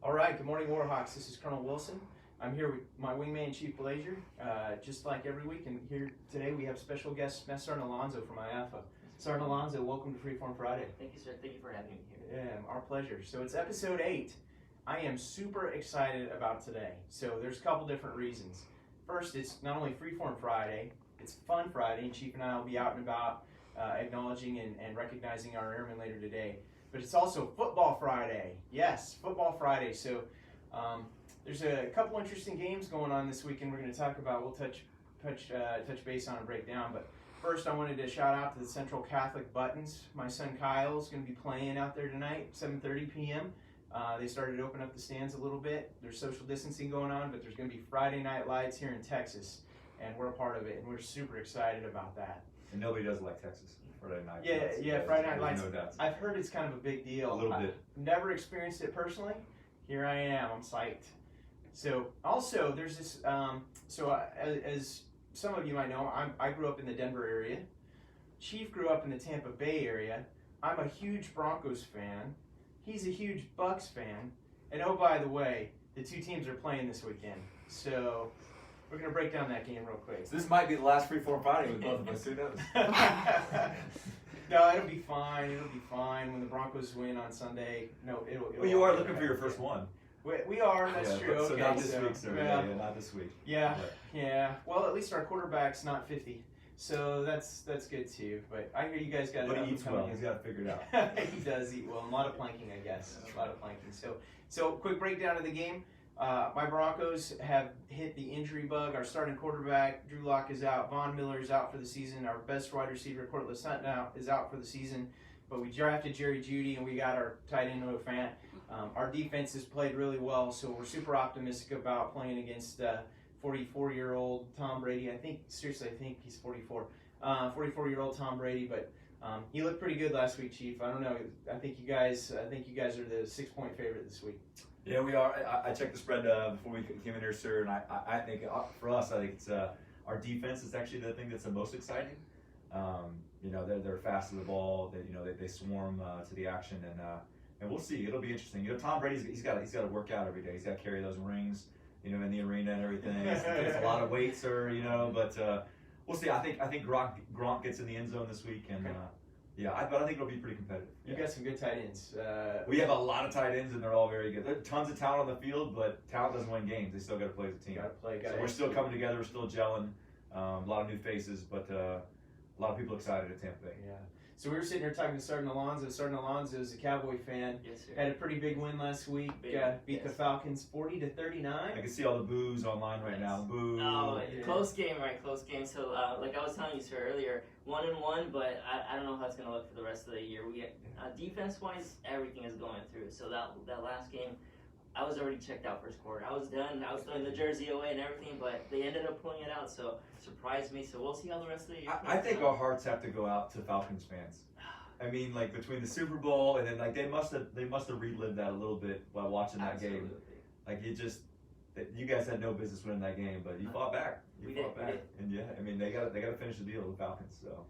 All right, good morning, Warhawks. This is Colonel Wilson. I'm here with my wingman, Chief Blazier, just like every week. And here today we have special guest, Master Sergeant Alonzo from IAFA. Sergeant Alonzo, welcome to Freeform Friday. Thank you, sir. Thank you for having me here. Yeah, our pleasure. So it's episode 8. I am super excited about today. So there's a couple different reasons. First, it's not only Freeform Friday, it's Fun Friday, and Chief and I will be out and about acknowledging and recognizing our airmen later today. But it's also Football Friday. Yes, Football Friday. So there's a couple interesting games going on this weekend. We're going to talk about. We'll touch base on and break down. But first, I wanted to shout out to the Central Catholic Buttons. My son Kyle is going to be playing out there tonight, 7:30 p.m. They started to open up the stands a little bit. There's social distancing going on, but there's going to be Friday Night Lights here in Texas, and we're a part of it, and we're super excited about that. And nobody does like Texas Friday night. Yeah, Friday Night Lights. No doubts. I've heard it's kind of a big deal. A little bit. I've never experienced it personally. Here I am. I'm psyched. So also there's this. As some of you might know, I grew up in the Denver area. Chief grew up in the Tampa Bay area. I'm a huge Broncos fan. He's a huge Bucks fan. And oh, by the way, the two teams are playing this weekend. So we're going to break down that game real quick. So this might be the last Freeform Friday with both of us. Who knows? No, it'll be fine. It'll be fine when the Broncos win on Sunday. No, it'll Well, you are looking for your first one. We are. That's true. So okay, not this week, sir. Yeah, Yeah, not this week. yeah. Well, at least our quarterback's not 50, so that's good too. But I hear you guys got. But he eats well. He's got it figured out. He does eat well. A lot of planking, I guess. A lot of planking. So quick breakdown of the game. My Broncos have hit the injury bug. Our starting quarterback, Drew Lock, is out. Von Miller is out for the season. Our best wide receiver, Cortland Hunt, now is out for the season. But we drafted Jerry Jeudy, and we got our tight end, Noah Fant. Our defense has played really well, so we're super optimistic about playing against 44-year-old Tom Brady. I think he's 44. 44-year-old Tom Brady, but he looked pretty good last week, Chief. I don't know. I think you guys are the 6-point favorite this week. Yeah, we are. I checked the spread before we came in here, sir, and I think for us, I think it's our defense is actually the thing that's the most exciting. They're fast to the ball. They swarm to the action, and we'll see. It'll be interesting. Tom Brady's he's got to work out every day. He's got to carry those rings, in the arena and everything. It's a lot of weight, sir. But we'll see. I think Gronk gets in the end zone this week, and but I think it'll be pretty competitive. You got some good tight ends. We have a lot of tight ends, and they're all very good. There's tons of talent on the field, but talent doesn't win games. They still got to play as a team. Got to play. So we're still coming together. We're still gelling. A lot of new faces, but a lot of people excited at Tampa Bay. Yeah. So we were sitting here talking to Sergeant Alonzo. Sergeant Alonzo is a Cowboy fan. Yes, sir. Had a pretty big win last week. Beat the Falcons 40-39. I can see all the boos online right now. Boo. Oh, close game, right? Close game. So, like I was telling you, sir, earlier, 1-1, but I don't know how it's going to look for the rest of the year. We get defense-wise, everything is going through. So that last game, I was already checked out first quarter. I was done. I was throwing the jersey away and everything, but they ended up pulling it out, so surprised me. So we'll see how the rest of the year. I think our hearts have to go out to Falcons fans. I mean, like between the Super Bowl and then they must have relived that a little bit while watching that game. Like you guys had no business winning that game, but you fought back. You fought back, and they got to finish the deal with the Falcons. So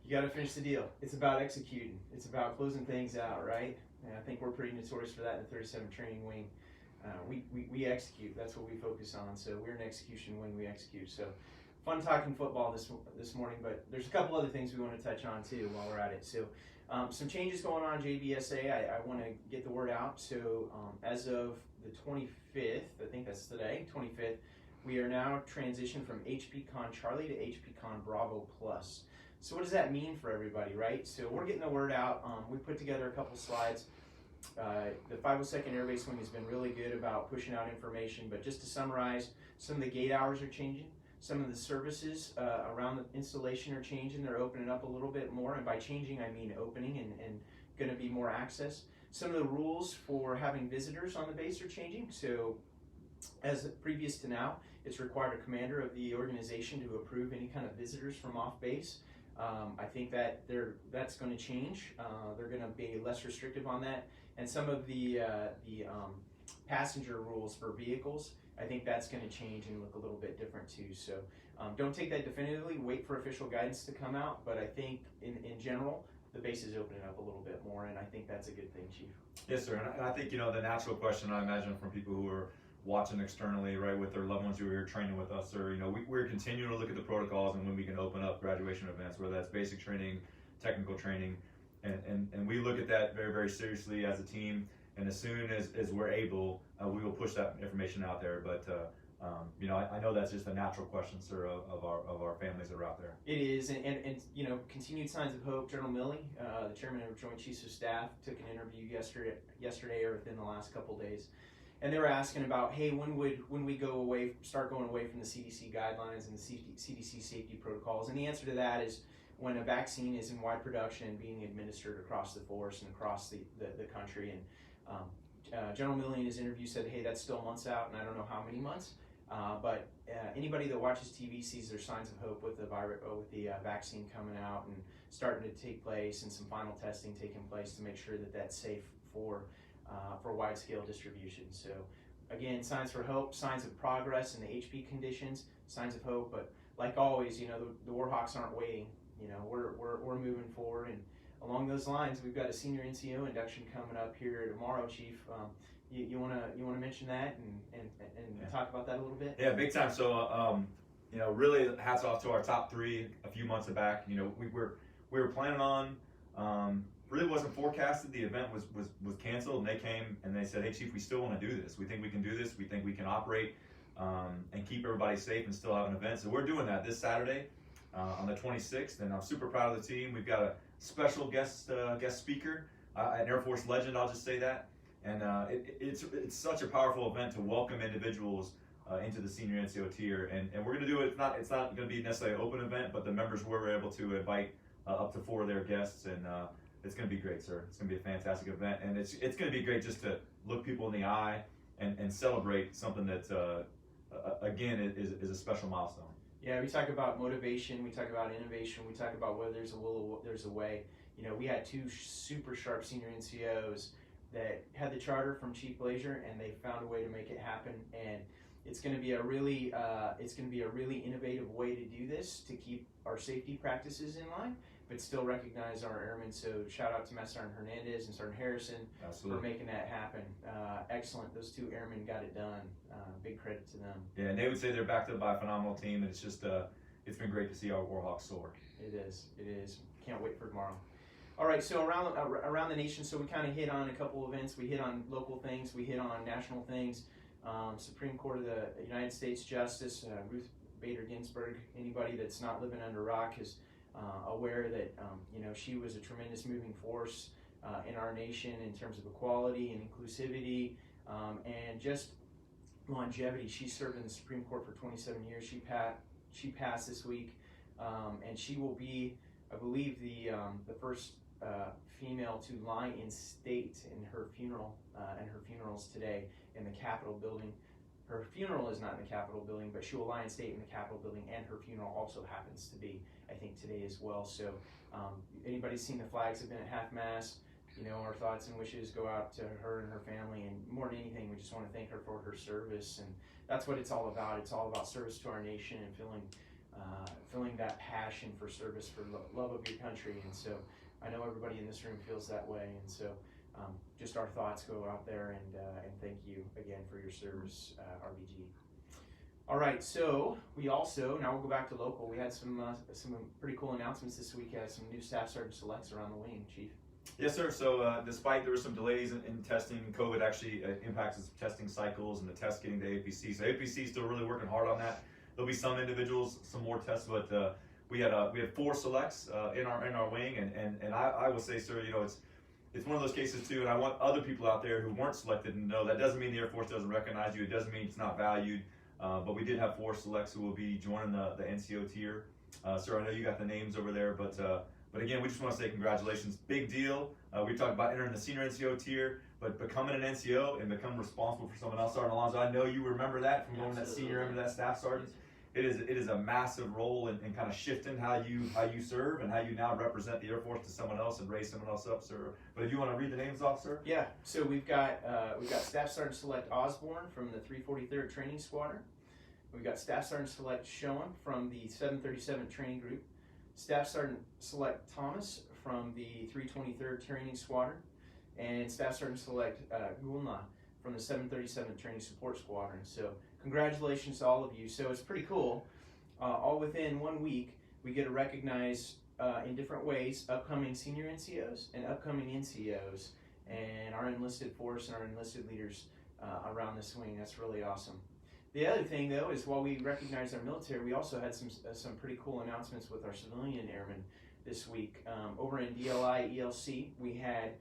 you got to finish the deal. It's about executing. It's about closing things out, right? And I think we're pretty notorious for that in the 37 training wing. We execute. That's what we focus on. So we're an execution wing. We execute. So fun talking football this morning, but there's a couple other things we want to touch on too while we're at it. So some changes going on JBSA. I want to get the word out. So as of the 25th, I think that's today, 25th, we are now transitioned from HPCon Charlie to HPCon Bravo Plus. So what does that mean for everybody, right? So we're getting the word out. We put together a couple slides. The 502nd Air Base Wing has been really good about pushing out information, but just to summarize, some of the gate hours are changing. Some of the services around the installation are changing. They're opening up a little bit more, and by changing, I mean opening and going to be more access. Some of the rules for having visitors on the base are changing. So as previous to now, it's required a commander of the organization to approve any kind of visitors from off base. I think that's going to change. They're going to be less restrictive on that. And some of the passenger rules for vehicles, I think that's going to change and look a little bit different too. So don't take that definitively. Wait for official guidance to come out. But I think in general, the base is opening up a little bit more, and I think that's a good thing, Chief. Yes, sir. And I think, the natural question I imagine from people who are watching externally, right, with their loved ones who are here training with us, or, we're continuing to look at the protocols and when we can open up graduation events, whether that's basic training, technical training, and we look at that very, very seriously as a team. And as soon as we're able, we will push that information out there. But I know that's just a natural question, sir, of our families that are out there. It is, and continued signs of hope. General Milley, the chairman of Joint Chiefs of Staff, took an interview yesterday or within the last couple days, and they were asking about, hey, when we start going away from the CDC guidelines and the CDC safety protocols? And the answer to that is when a vaccine is in wide production and being administered across the force and across the country. And General Milley in his interview said, hey, that's still months out, and I don't know how many months. But anybody that watches TV sees there's signs of hope with the vaccine coming out and starting to take place, and some final testing taking place to make sure that that's safe for wide scale distribution. So again, signs for hope, signs of progress in the HP conditions, signs of hope. But like always, the Warhawks aren't waiting. We're moving forward, and along those lines, we've got a senior NCO induction coming up here tomorrow, Chief. You want to mention that and talk about that a little bit? Yeah, big time. So really hats off to our top three a few months back. We were planning on really wasn't forecasted. The event was canceled, and they came and they said, hey, Chief, we still want to do this. We think we can do this. We think we can operate and keep everybody safe and still have an event. So we're doing that this Saturday on the 26th, and I'm super proud of the team. We've got a special guest speaker, an Air Force legend, I'll just say that. And it's such a powerful event to welcome individuals into the senior NCO tier, and we're going to do it. It's not going to be necessarily an open event, but the members were able to invite up to 4 of their guests, and it's going to be great, sir. It's going to be a fantastic event, and it's going to be great just to look people in the eye and celebrate something that again is a special milestone. Yeah, we talk about motivation, we talk about innovation, we talk about where there's a will, there's a way. We had 2 super sharp senior NCOs that had the charter from Chief Blazier, and they found a way to make it happen. And it's going to be a really innovative way to do this, to keep our safety practices in line, but still recognize our airmen. So shout out to Master Sergeant Hernandez and Sergeant Harrison. Absolutely. For making that happen. Excellent. Those 2 airmen got it done. Big credit to them. Yeah, and they would say they're backed up by a phenomenal team, and it's just it's been great to see our Warhawks soar. It is. Can't wait for tomorrow. All right, so around the nation, so we kind of hit on a couple events. We hit on local things. We hit on national things. Supreme Court of the United States Justice Ruth Bader Ginsburg. Anybody that's not living under a rock is aware that she was a tremendous moving force in our nation in terms of equality and inclusivity and just longevity. She served in the Supreme Court for 27 years. She passed this week, and she will be, I believe, the first female to lie in state in her funeral and her funerals today in the Capitol building. Her funeral is not in the Capitol building, but she will lie in state in the Capitol building, and her funeral also happens to be, I think, today as well. So anybody's seen the flags have been at half-mast, our thoughts and wishes go out to her and her family, and more than anything, we just want to thank her for her service, and that's what it's all about. It's all about service to our nation and feeling that passion for service, for love of your country. And so I know everybody in this room feels that way, and so just our thoughts go out there, and thank you again for your service, RBG. All right, so now we'll go back to local. We had some pretty cool announcements this week. We had some new staff sergeant selects around the wing, Chief. Yes, sir. So despite there were some delays in testing, COVID actually impacts the testing cycles and the tests getting to APC. So APC is still really working hard on that. There'll be some individuals, some more tests, but we had 4 selects in our wing, and I will say, sir, it's one of those cases too, and I want other people out there who weren't selected to know that doesn't mean the Air Force doesn't recognize you. It doesn't mean it's not valued. But we did have 4 selects who will be joining the NCO tier. Sir, I know you got the names over there, but again, we just want to say congratulations. Big deal. We talked about entering the senior NCO tier, but becoming an NCO and becoming responsible for someone else. Sergeant Alonzo, I know you remember that from going that senior into that staff sergeant. It is a massive role in kind of shifting how you serve and how you now represent the Air Force to someone else and raise someone else up, sir. But if you want to read the names off, sir. Yeah. So we've got Staff Sergeant Select Osborne from the 343rd Training Squadron. We've got Staff Sergeant Select Schoen from the 737 Training Group. Staff Sergeant Select Thomas from the 323rd Training Squadron, and Staff Sergeant Select Gulna from the 737th Training Support Squadron. So congratulations to all of you. So it's pretty cool. All within 1 week, we get to recognize in different ways upcoming senior NCOs and upcoming NCOs and our enlisted force and our enlisted leaders around this wing. That's really awesome. The other thing, though, is while we recognize our military, we also had some pretty cool announcements with our civilian airmen this week. Over in DLI ELC, we had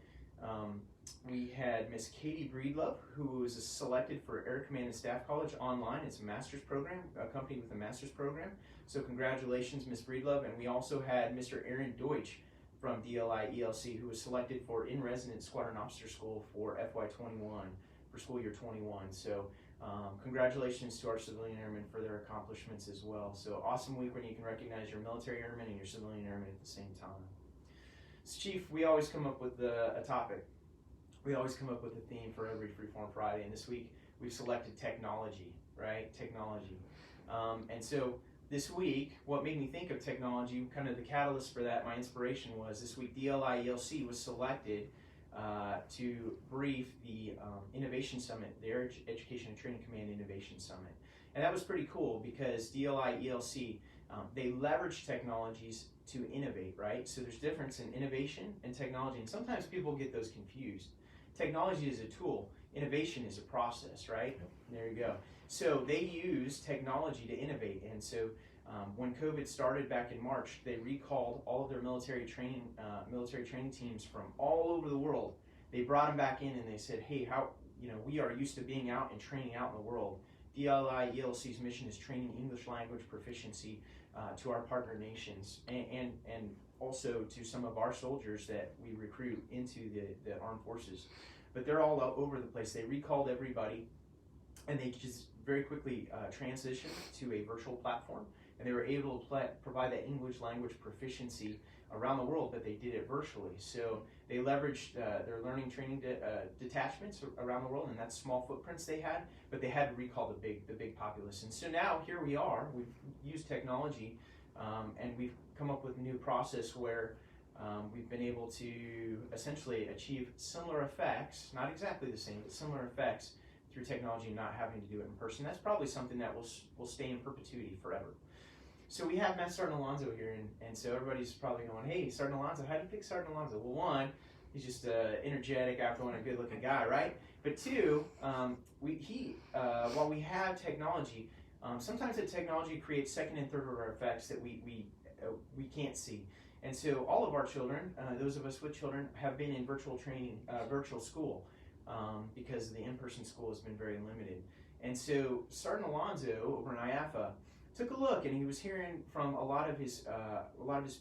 Miss Katie Breedlove, who was selected for Air Command and Staff College online. It's a master's program, accompanied with a master's program. So congratulations, Miss Breedlove. And we also had Mr. Aaron Deutsch from DLI ELC, who was selected for in-residence Squadron Officer School for FY21, for school year 21. So congratulations to our civilian airmen for their accomplishments as well. So awesome week when you can recognize your military airmen and your civilian airmen at the same time. So Chief, we always come up with a topic. We always come up with a theme for every Freeform Friday, and this week we've selected technology, right? Technology. And so this week, what made me think of technology, kind of the catalyst for that, my inspiration was this week DLI ELC was selected to brief the Innovation Summit, the Air Education and Training Command Innovation Summit. And that was pretty cool because DLI ELC, they leverage technologies to innovate, right? So there's difference in innovation and technology, and sometimes people get those confused. Technology is a tool, innovation is a process, right? There you go. So they use technology to innovate, and so when COVID started back in March, they recalled all of their military training teams from all over the world. They brought them back in and they said, hey, we are used to being out and training out in the world. DLI ELC's mission is training English language proficiency to our partner nations and also to some of our soldiers that we recruit into the armed forces. But they're all over the place. They recalled everybody, and they just very quickly transitioned to a virtual platform, and they were able to provide that English language proficiency around the world, but they did it virtually. So they leveraged their learning training detachments around the world, and that's small footprints they had, but they had to recall the big populace. And so now here we are. We've used technology, and we've come up with a new process where we've been able to essentially achieve similar effects, not exactly the same, but similar effects through technology and not having to do it in person. That's probably something that will stay in perpetuity forever. So we have Matt Sergeant Alonso here, and so everybody's probably going, hey, Sergeant Alonso, how do you pick Sergeant Alonso? Well, one, he's just energetic, outgoing, a good-looking guy, right? But two, while we have technology, sometimes the technology creates second and third order effects that we can't see. And so all of our children, those of us with children, have been in virtual training, virtual school, because the in-person school has been very limited. And so Sergeant Alonso over in IAFA took a look, and he was hearing from a lot of his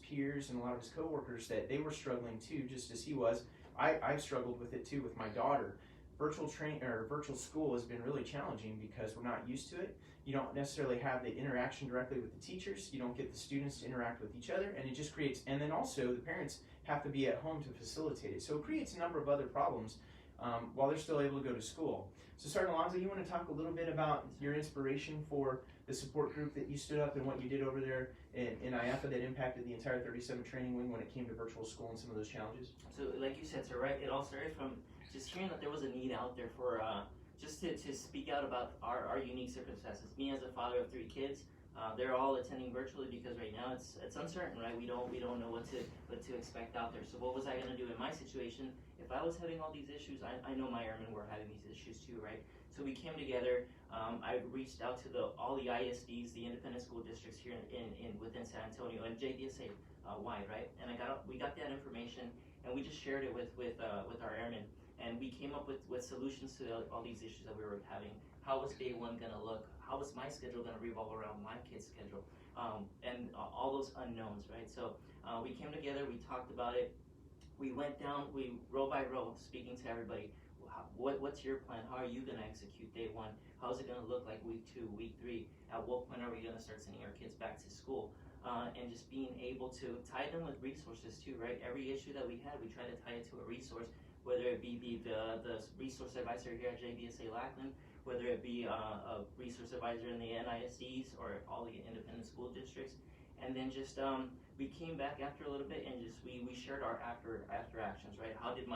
peers and a lot of his coworkers that they were struggling too, just as he was. I've struggled with it too with my daughter. Virtual school has been really challenging because we're not used to it. You don't necessarily have the interaction directly with the teachers. You don't get the students to interact with each other, and it just creates, and then also the parents have to be at home to facilitate it. So it creates a number of other problems while they're still able to go to school. So Sergeant Alonso, you want to talk a little bit about your inspiration for the support group that you stood up and what you did over there in IAFA that impacted the entire 37 training wing when it came to virtual school and some of those challenges? So like you said, sir, right, it all started from just hearing that there was a need out there for just to speak out about our unique circumstances. Me as a father of 3 kids, they're all attending virtually because right now it's uncertain, right? We don't know what to expect out there. So what was I going to do in my situation if I was having all these issues? I know my airmen were having these issues too, right? So we came together. I reached out to all the ISDs, the independent school districts here within San Antonio and JDSA wide, right? And we got that information, and we just shared it with our airmen. And we came up with solutions to all these issues that we were having. How was day one going to look? How was my schedule going to revolve around my kid's schedule? And all those unknowns, right? So we came together, we talked about it. We went down, row by row, speaking to everybody. What's your plan? How are you going to execute day one? How's it going to look like week 2, week 3? At what point are we going to start sending our kids back to school? And just being able to tie them with resources too, right? Every issue that we had, we try to tie it to a resource, whether it be the resource advisor here at JBSA Lackland, whether it be a resource advisor in the NISDs or all the independent school districts. and then just we came back after a little bit and just we shared our after actions, right? How did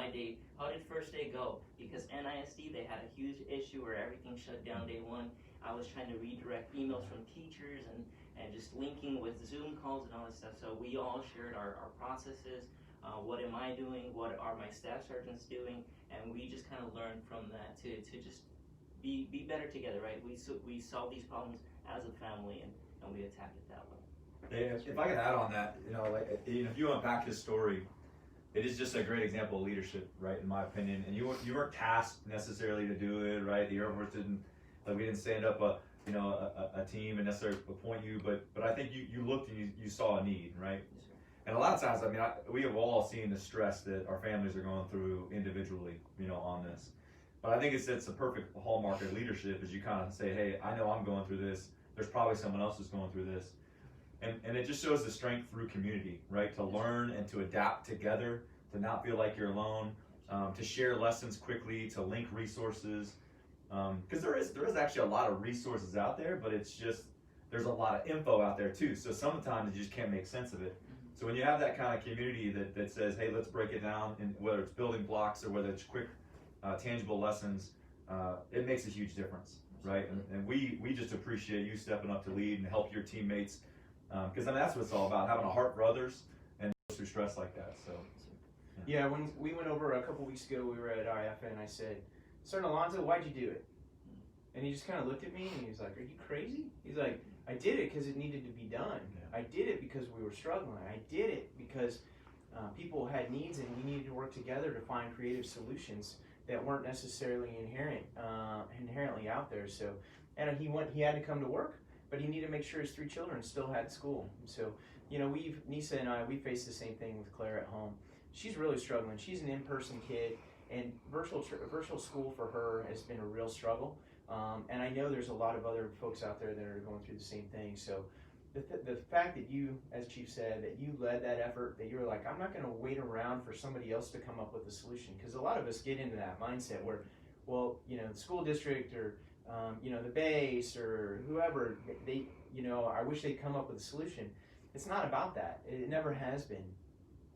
first day go? Because NISD, they had a huge issue where everything shut down day one. I was trying to redirect emails from teachers and just linking with Zoom calls and all this stuff. So we all shared our processes. What am I doing? What are my staff sergeants doing? And we just kind of learned from that to just be better together, right? We solve these problems as a family and we attack it that way. If I could add on that, if you unpack his story, it is just a great example of leadership, right? In my opinion, and you weren't tasked necessarily to do it, right? The Air Force didn't, we didn't stand up a team and necessarily appoint you, but I think you looked and you saw a need, right? Yes, sir. And a lot of times, we have all seen the stress that our families are going through individually, on this. But I think it's a perfect hallmark of leadership is you kind of say, hey, I know I'm going through this. There's probably someone else who's going through this. And it just shows the strength through community, right? To learn and to adapt together, to not feel like you're alone, to share lessons quickly, to link resources. Because there is actually a lot of resources out there, but it's just, there's a lot of info out there too. So sometimes you just can't make sense of it. So when you have that kind of community that says, hey, let's break it down, and whether it's building blocks or whether it's quick, tangible lessons, it makes a huge difference, right? And we just appreciate you stepping up to lead and help your teammates. Because that's what it's all about, having a heart for others and those through stress like that. So, yeah, when we went over a couple weeks ago, we were at IF and I said, Sergeant Alonzo, why'd you do it? And he just kind of looked at me and he was like, are you crazy? He's like, I did it because it needed to be done. Yeah. I did it because we were struggling. I did it because people had needs and we needed to work together to find creative solutions that weren't necessarily inherently out there. So, and he had to come to work, but he needed to make sure his 3 children still had school. So, Nisa and I, we face the same thing with Claire at home. She's really struggling. She's an in-person kid, and virtual school for her has been a real struggle. And I know there's a lot of other folks out there that are going through the same thing. So the fact that you, as Chief said, that you led that effort, that you were like, I'm not going to wait around for somebody else to come up with a solution. Because a lot of us get into that mindset where, well, the school district or the base or whoever, I wish they'd come up with a solution. It's not about that. It never has been.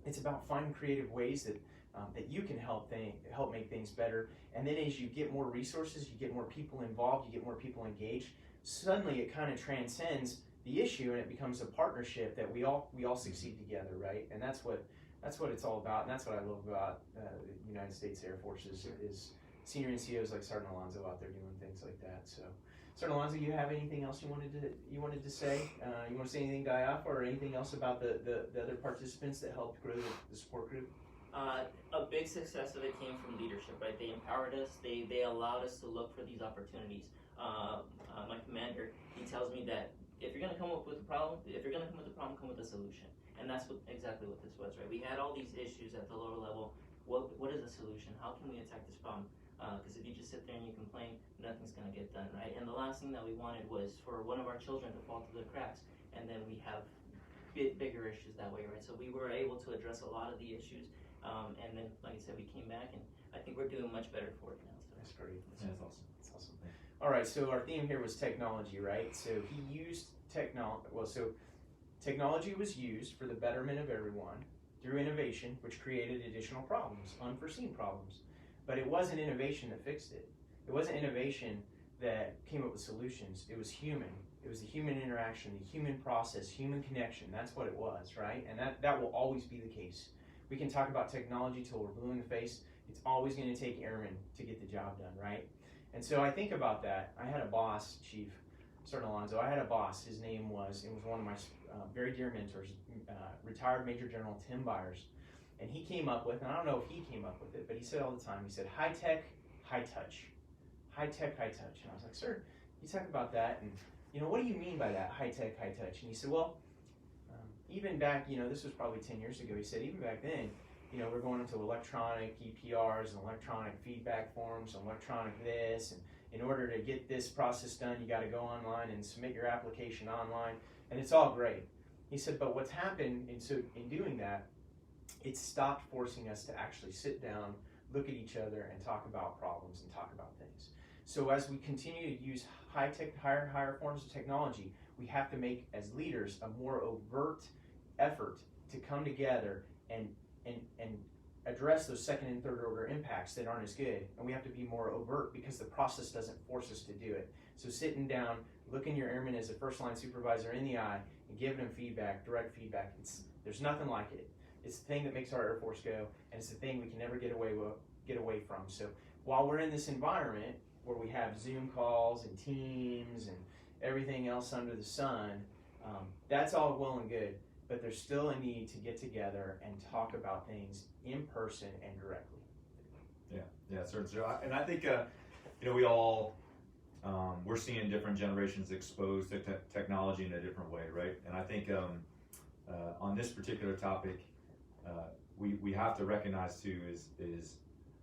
It's about finding creative ways that you can help make things better. And then as you get more resources, you get more people involved, you get more people engaged, suddenly it kind of transcends the issue and it becomes a partnership that we all succeed together, right? And that's what it's all about. And that's what I love about the United States Air Force is senior NCOs like Sergeant Alonzo out there doing things like that. So, Sergeant Alonzo, you have anything else you wanted to say? You want to say anything, Guy, or anything else about the other participants that helped grow the support group? A big success of it came from leadership, right? They empowered us. They allowed us to look for these opportunities. My commander, he tells me that if you're going to come up with a problem, come with a solution. And that's exactly what this was, right? We had all these issues at the lower level. What is a solution? How can we attack this problem? Because if you just sit there and you complain, nothing's going to get done, right? And the last thing that we wanted was for one of our children to fall through the cracks, and then we have bigger issues that way, right? So we were able to address a lot of the issues, and then, like I said, we came back, and I think we're doing much better for it now. So. That's great. That's awesome. That's awesome. All right, so our theme here was technology, right? So he used technology. Well, so technology was used for the betterment of everyone through innovation, which created additional problems, unforeseen problems. But it wasn't innovation that fixed it. It wasn't innovation that came up with solutions. It was human. It was the human interaction, the human process, human connection. That's what it was, right? And that will always be the case. We can talk about technology till we're blue in the face. It's always going to take airmen to get the job done, right? And so I think about that. I had a boss, Chief Sergeant Alonzo. I had a boss. His name was one of my very dear mentors, retired Major General Tim Byers. And he came up with, and I don't know if he came up with it, but he said all the time, he said, high tech, high touch. High tech, high touch. And I was like, sir, you talk about that, and what do you mean by that, high tech, high touch? And he said, well, even back, this was probably 10 years ago, he said, even back then, we're going into electronic EPRs and electronic feedback forms and electronic this, and in order to get this process done, you got to go online and submit your application online, and it's all great. He said, but what's happened, in doing that, it stopped forcing us to actually sit down, look at each other, and talk about problems and talk about things. So as we continue to use higher forms of technology, we have to make, as leaders, a more overt effort to come together and address those second and third order impacts that aren't as good. And we have to be more overt because the process doesn't force us to do it. So sitting down, looking your airman as a first line supervisor in the eye and giving them feedback, direct feedback, there's nothing like it. It's the thing that makes our Air Force go, and it's the thing we can never get away from. So while we're in this environment where we have Zoom calls and Teams and everything else under the sun, that's all well and good, but there's still a need to get together and talk about things in person and directly. Yeah, certainly. And I think, we all, we're seeing different generations exposed to technology in a different way, right? And I think on this particular topic, we have to recognize too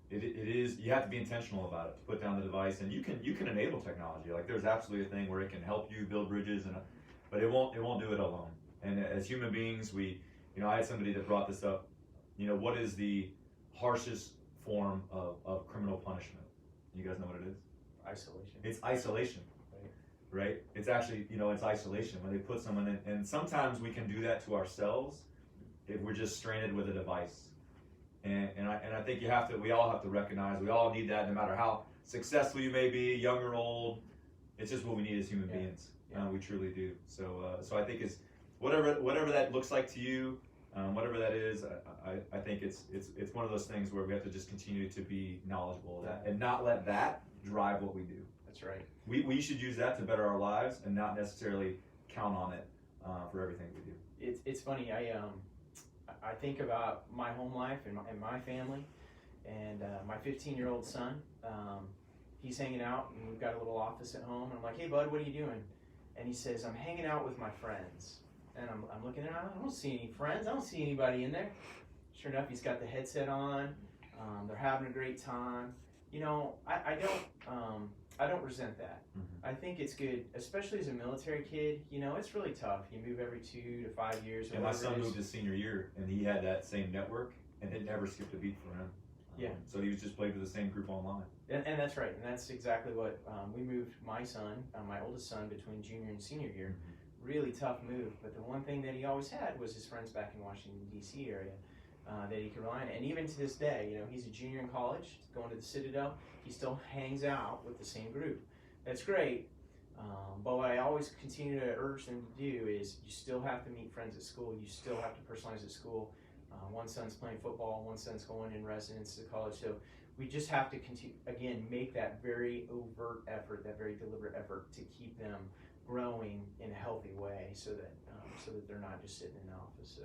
it is you have to be intentional about it, to put down the device, and you can enable technology. Like there's absolutely a thing where it can help you build bridges, but it won't do it alone. And as human beings, I had somebody that brought this up. What is the harshest form of criminal punishment? You guys know what it is? Isolation. It's isolation. Right? It's actually, it's isolation when they put someone in, and sometimes we can do that to ourselves if we're just stranded with a device. And I think we all have to recognize, we all need that, no matter how successful you may be, young or old. It's just what we need as human beings. We truly do. So I think it's whatever that looks like to you, whatever that is. I think it's one of those things where we have to just continue to be knowledgeable of that and not let that drive what we do. That's right. We should use that to better our lives and not necessarily count on it for everything we do. It's funny. I think about my home life and my family, and my 15-year-old son. He's hanging out, and we've got a little office at home. And I'm like, "Hey, bud, what are you doing?" And he says, "I'm hanging out with my friends." And I'm looking at him. I don't see any friends. I don't see anybody in there. Sure enough, he's got the headset on. They're having a great time. I don't resent that. Mm-hmm. I think it's good, especially as a military kid. It's really tough. You move every 2 to 5 years. And my son moved his senior year, and he had that same network, and it never skipped a beat for him. So he was just played with the same group online. And that's right. And that's exactly what we moved my son, my oldest son, between junior and senior year. Mm-hmm. Really tough move. But the one thing that he always had was his friends back in Washington, D.C. area that he could rely on. And even to this day, he's a junior in college, going to the Citadel. He still hangs out with the same group. That's great. But what I always continue to urge them to do is you still have to meet friends at school. You still have to personalize at school. One son's playing football, one son's going in residence to college. So we just have to continue, again, make that very overt effort, that very deliberate effort to keep them growing in a healthy way so that they're not just sitting in the office. So,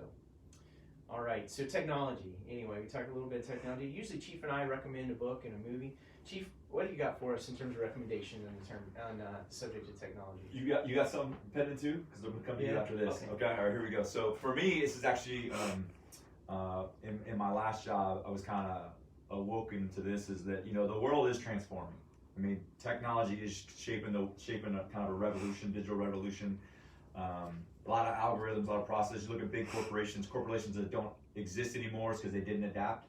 all right, so technology. Anyway, we talked a little bit of technology. Usually Chief and I recommend a book and a movie. Chief, what do you got for us in terms of recommendations on the subject of technology? You got something pending too? Because I'm going to come to you after this. Okay, all right, here we go. So for me, this is actually, in my last job, I was kind of awoken to this, is that, the world is transforming. I mean, technology is shaping a kind of a revolution, digital revolution. A lot of algorithms, a lot of processes. You look at big corporations that don't exist anymore because they didn't adapt.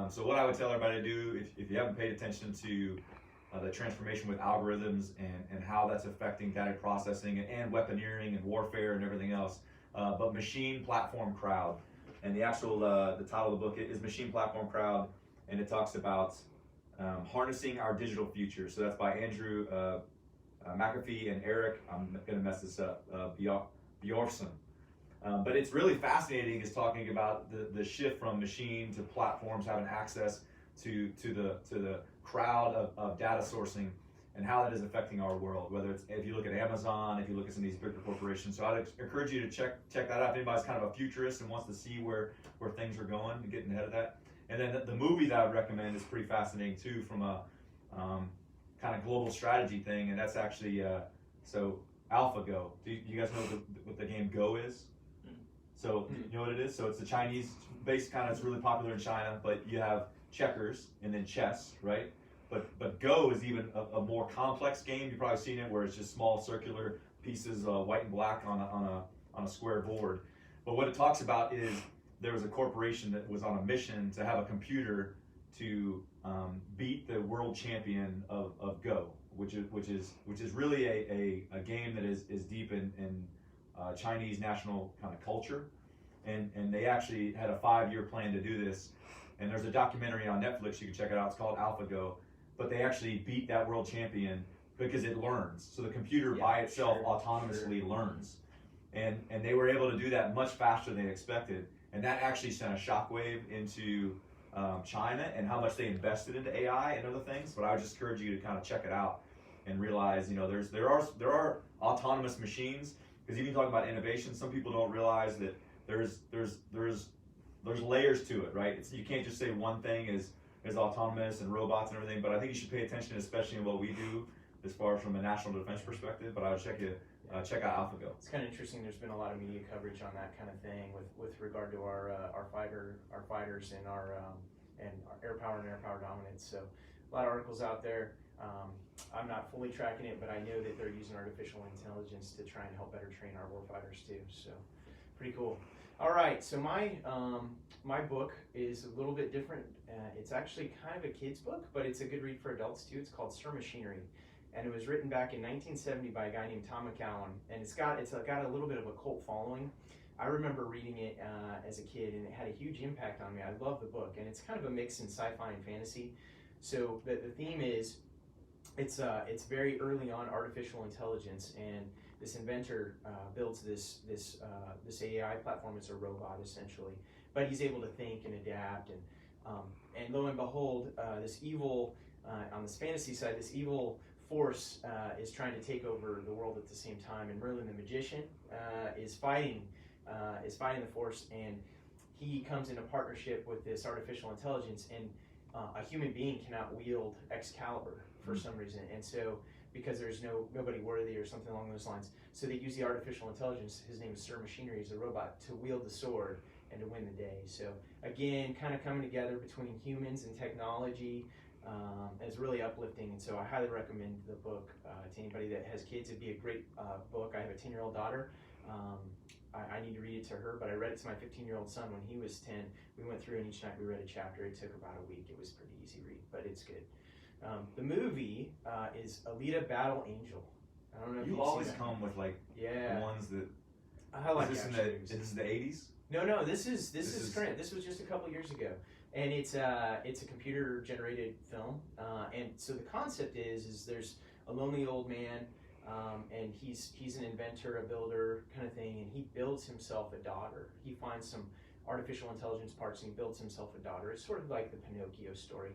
So what I would tell everybody to do, if you haven't paid attention to the transformation with algorithms and how that's affecting data processing and weaponeering and warfare and everything else, but Machine Platform Crowd. And the actual, the title of the book is Machine Platform Crowd, and it talks about harnessing our digital future. So that's by Andrew McAfee and Eric, I'm going to mess this up, Bjorfson. But it's really fascinating, is talking about the shift from machine to platforms having access to the crowd of data sourcing and how that is affecting our world. Whether it's, if you look at Amazon, if you look at some of these bigger corporations. So I'd encourage you to check that out if anybody's kind of a futurist and wants to see where things are going and getting ahead of that. And then the movie that I would recommend is pretty fascinating too, from a kind of global strategy thing, and that's actually so AlphaGo. Do you guys know what the game Go is? So you know what it is? So it's the Chinese based kind of, it's really popular in China, but you have checkers and then chess, right? But Go is even a more complex game. You've probably seen it, where it's just small circular pieces, white and black on a square board. But what it talks about is there was a corporation that was on a mission to have a computer to beat the world champion of Go, which is really a game that is deep in Chinese national kind of culture, and they actually had a 5-year plan to do this. And there's a documentary on Netflix, you can check it out. It's called AlphaGo, but they actually beat that world champion because it learns. So the computer by itself autonomously learns, and they were able to do that much faster than they expected, and that actually sent a shockwave into China and how much they invested into AI and other things. But I would just encourage you to kind of check it out and realize, there are autonomous machines. Because even talking about innovation, some people don't realize that there's layers to it, right? You can't just say one thing is autonomous and robots and everything. But I think you should pay attention, especially in what we do, as far as from a national defense perspective. But I would check out AlphaGo. It's kind of interesting. There's been a lot of media coverage on that kind of thing with regard to our fighters and our air power and air power dominance. So a lot of articles out there. I'm not fully tracking it, but I know that they're using artificial intelligence to try and help better train our warfighters too. So pretty cool. All right, so my book is a little bit different. It's actually kind of a kid's book, but it's a good read for adults too. It's called Sir Machinery, and it was written back in 1970 by a guy named Tom McCowan, and it's got a little bit of a cult following. I remember reading it as a kid, and it had a huge impact on me. I love the book, and it's kind of a mix in sci-fi and fantasy. So the theme is it's very early on artificial intelligence, and this inventor builds this AI platform. It's a robot essentially, but he's able to think and adapt, and lo and behold, this evil on this fantasy side, this evil force is trying to take over the world at the same time, and Merlin the magician is fighting the force, and he comes into partnership with this artificial intelligence, and a human being cannot wield Excalibur for some reason, and so because there's nobody worthy or something along those lines, so they use the artificial intelligence. His name is Sir Machinery. He's a robot to wield the sword and to win the day. So again, kind of coming together between humans and technology. It's really uplifting, and so I highly recommend the book to anybody that has kids. It'd be a great book. I have a 10-year-old daughter. I need to read it to her, but I read it to my 15-year-old son when he was 10. We went through, and each night we read a chapter. It took about a week. It was a pretty easy read, but it's good. The movie is Alita Battle Angel. I don't know if you always come with like the ones that. I like is this the 80s? No. This is current. This was just a couple years ago, and it's a computer generated film. And so the concept is there's a lonely old man, and he's an inventor, a builder kind of thing, and he builds himself a daughter. He finds some artificial intelligence parts and he builds himself a daughter. It's sort of like the Pinocchio story.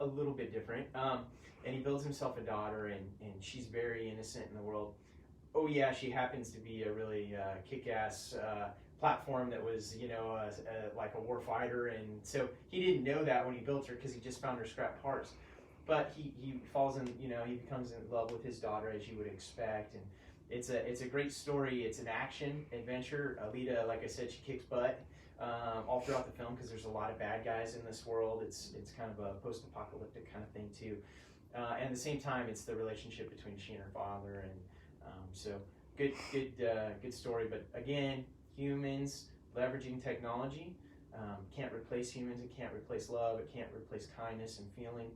A little bit different, and he builds himself a daughter, and she's very innocent in the world. Oh yeah, she happens to be a really kick-ass platform that was, like a war fighter, and so he didn't know that when he built her because he just found her scrap parts. But he falls in, he becomes in love with his daughter, as you would expect, and it's a great story. It's an action adventure. Alita, like I said, she kicks butt. All throughout the film, because there's a lot of bad guys in this world. It's kind of a post-apocalyptic kind of thing too, and at the same time, it's the relationship between she and her father, and so good story. But again, humans leveraging technology can't replace humans. It can't replace love. It can't replace kindness and feeling.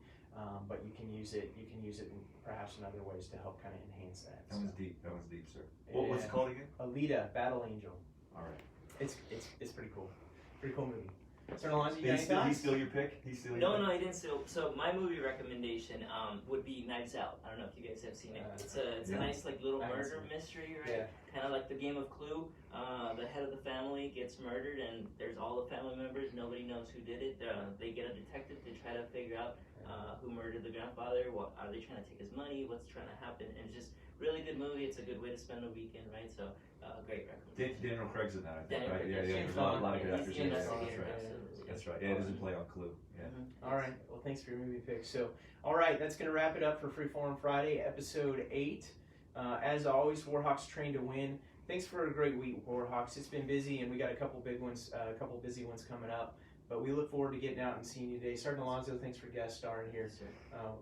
But you can use it. You can use it perhaps in other ways to help kind of enhance that. That was deep, sir. What's it called again? Alita Battle Angel. All right. It's pretty cool. Pretty cool movie. Sir Alonzo, you got any thoughts? He's still your pick? No, he didn't steal. So my movie recommendation would be Knives Out. I don't know if you guys have seen it. It's a nice like little murder mystery, right? Yeah. Kind of like the game of Clue. The head of the family gets murdered, and there's all the family members. Nobody knows who did it. They get a detective to try to figure out who murdered the grandfather. What are they trying to take his money? What's trying to happen? And it's just really good movie. It's a good way to spend the weekend, right? So great recommendation. Daniel Craig's in that, I think, right? Daniel There's a lot of good actors in there. Absolutely. That's right. Yeah, it doesn't play on Clue. Yeah. Mm-hmm. All right. Well, thanks for your movie pick. So, all right, that's going to wrap it up for Freeform Friday, episode 8. As always, Warhawks train to win. Thanks for a great week, Warhawks. It's been busy, and we got a couple big ones, a couple busy ones coming up. But we look forward to getting out and seeing you today. Sergeant Alonzo, thanks for guest starring here.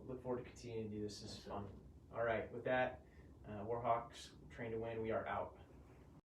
Look forward to continuing to do this. This is fun. All right. With that, Warhawks train to win. We are out.